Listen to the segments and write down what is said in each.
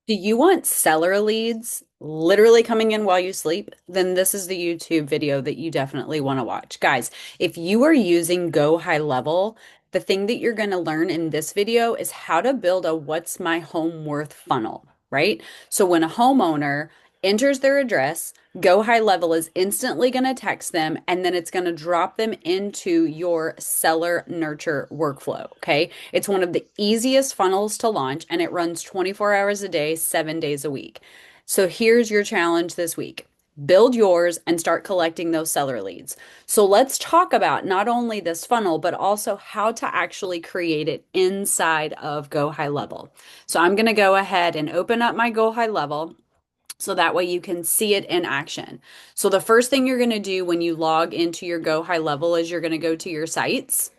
Do you want seller leads literally coming in while you sleep? Then this is the YouTube video that you definitely want to watch. Guys, if you are using Go High Level, the thing that you're going to learn in this video is how to build a What's My Home Worth funnel, right? So when a homeowner enters their address, Go High Level is instantly going to text them and then it's going to drop them into your seller nurture workflow. Okay. It's one of the easiest funnels to launch and it runs 24 hours a day, 7 days a week. So here's your challenge this week. Build yours and start collecting those seller leads. So let's talk about not only this funnel, but also how to actually create it inside of Go High Level. So I'm going to go ahead and open up my Go High Level so that way you can see it in action. So the first thing you're going to do when you log into your Go High Level is you're going to go to your sites.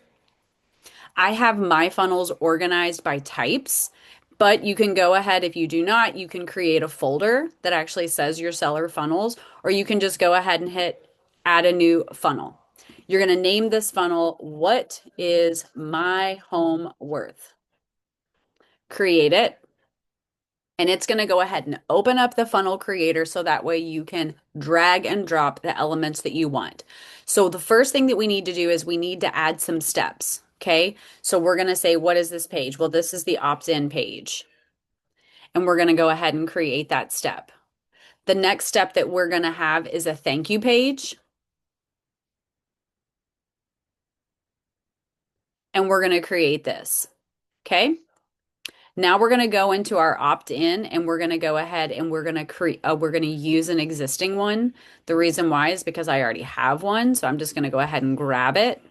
I have my funnels organized by types, but you can go ahead if you do not, you can create a folder that actually says your seller funnels, or you can just go ahead and hit add a new funnel. You're going to name this funnel, What is My Home Worth? Create it. And it's going to go ahead and open up the funnel creator so that way you can drag and drop the elements that you want. So the first thing that we need to do is we need to add some steps. Okay. So we're going to say, what is this page? Well, this is the opt-in page. And we're going to go ahead and create that step. The next step that we're going to have is a thank you page. And we're going to create this. Okay. Now we're going to go into our opt-in and we're going to go ahead and we're going to create we're going to use an existing one. The reason why is because I already have one, so I'm just going to go ahead and grab it.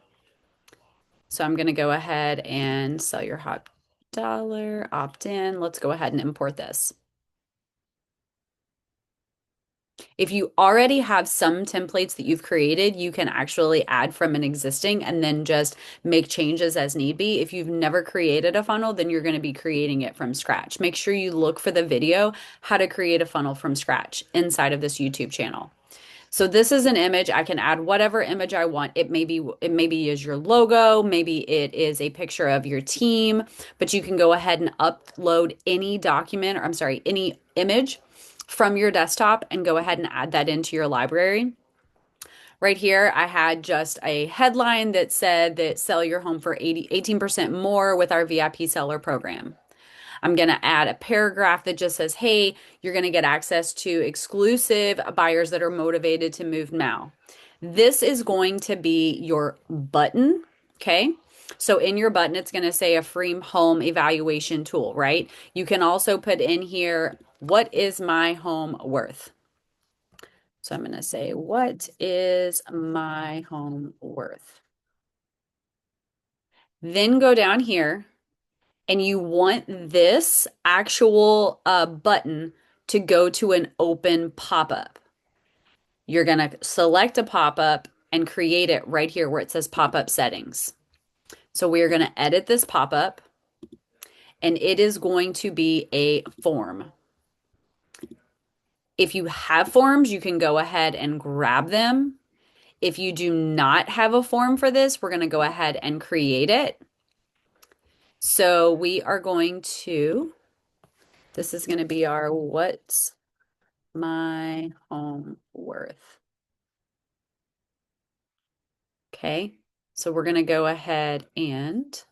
So I'm going to go ahead and sell your hot dollar opt-in. Let's go ahead and import this. If you already have some templates that you've created, you can actually add from an existing and then just make changes as need be. If you've never created a funnel, then you're going to be creating it from scratch. Make sure you look for the video, how to create a funnel from scratch inside of this YouTube channel. So this is an image. I can add whatever image I want. It maybe is your logo, maybe it is a picture of your team, but you can go ahead and upload any document, or I'm sorry, any image from your desktop and go ahead and add that into your library. Right here, I had just a headline that said that sell your home for 18% more with our VIP seller program. I'm going to add a paragraph that just says, hey, you're going to get access to exclusive buyers that are motivated to move now. This is going to be your button. Okay. So in your button, it's going to say a free home evaluation tool, right? You can also put in here, what is my home worth? So I'm going to say, what is my home worth? Then go down here and you want this actual button to go to an open pop-up. You're going to select a pop-up and create it right here where it says pop-up settings. So we are going to edit this pop-up and it is going to be a form. If you have forms, you can go ahead and grab them. If you do not have a form for this, we're going to go ahead and create it. So we are going to, this is going to be our what's my home worth. Okay, so we're going to go ahead and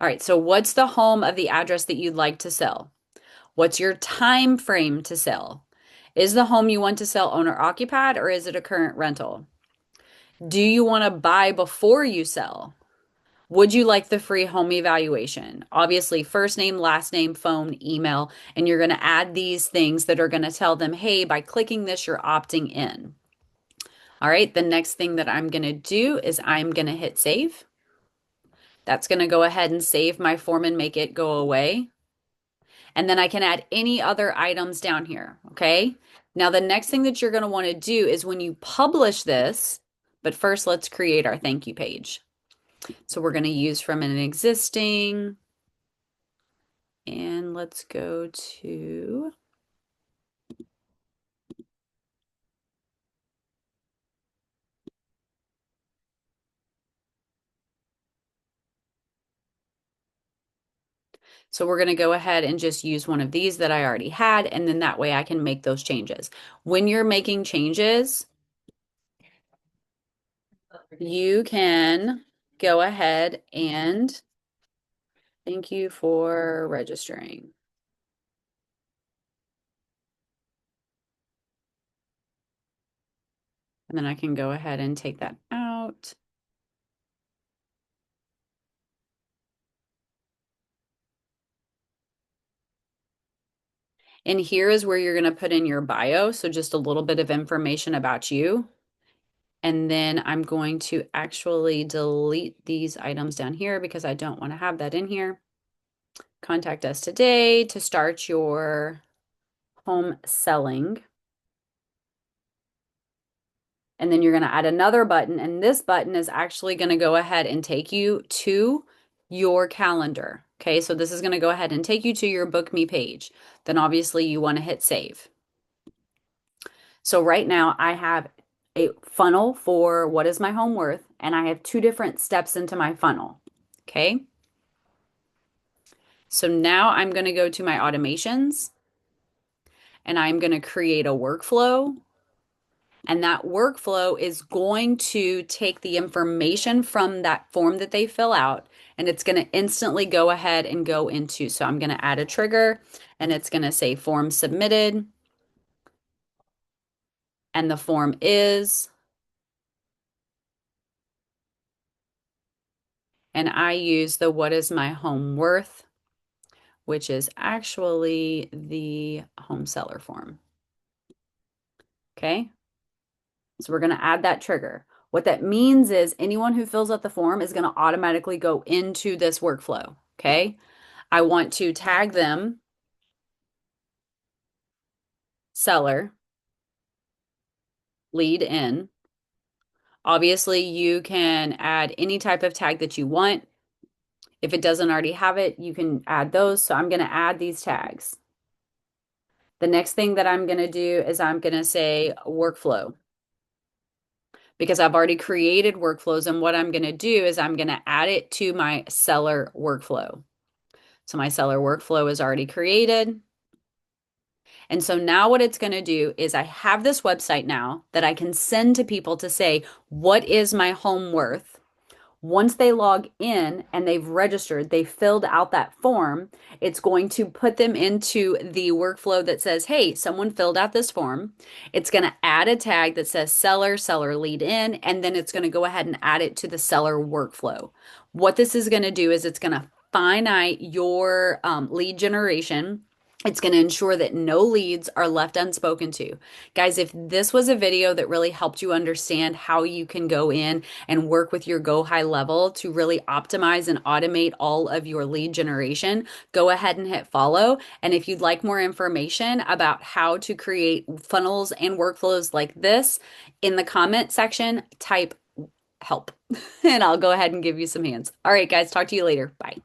all right, so what's the home of the address that you'd like to sell? What's your time frame to sell? Is the home you want to sell owner occupied or is it a current rental? Do you want to buy before you sell? Would you like the free home evaluation? Obviously, first name, last name, phone, email, and you're going to add these things that are going to tell them, hey, by clicking this, you're opting in. All right, the next thing that I'm going to do is I'm going to hit save. That's going to go ahead and save my form and make it go away. And then I can add any other items down here, okay? Now, the next thing that you're going to want to do is when you publish this, but first let's create our thank you page. So we're going to use from an existing, and let's go to, So we're going to go ahead and just use one of these that I already had, and then that way I can make those changes. When you're making changes, you can go ahead and thank you for registering. And then I can go ahead and take that out. And here is where you're going to put in your bio. So just a little bit of information about you. And then I'm going to actually delete these items down here because I don't want to have that in here. Contact us today to start your home selling. And then you're going to add another button. And this button is actually going to go ahead and take you to your calendar. Okay, so this is going to go ahead and take you to your Book Me page. Then obviously you want to hit save. So right now I have a funnel for what is my home worth, and I have two different steps into my funnel. Okay. So now I'm going to go to my automations and I'm going to create a workflow. And that workflow is going to take the information from that form that they fill out and it's going to instantly go ahead and go into. So I'm going to add a trigger and it's going to say form submitted. And the form is, and I use the what is my home worth, which is actually the home seller form. Okay. So we're going to add that trigger. What that means is anyone who fills out the form is going to automatically go into this workflow. Okay. I want to tag them seller, lead in. Obviously, you can add any type of tag that you want. If it doesn't already have it, you can add those. So I'm going to add these tags. The next thing that I'm going to do is I'm going to say workflow because I've already created workflows. And what I'm going to do is I'm going to add it to my seller workflow. So my seller workflow is already created. And so now what it's going to do is I have this website now that I can send to people to say, what is my home worth? Once they log in and they've registered, they filled out that form, it's going to put them into the workflow that says, hey, someone filled out this form. It's going to add a tag that says seller, seller lead in, and then it's going to go ahead and add it to the seller workflow. What this is going to do is it's going to finite your lead generation. It's going to ensure that no leads are left unspoken to. Guys, if this was a video that really helped you understand how you can go in and work with your Go High level to really optimize and automate all of your lead generation, go ahead and hit follow. And if you'd like more information about how to create funnels and workflows like this, in the comment section, type help and I'll go ahead and give you some hands. All right, guys, talk to you later. Bye.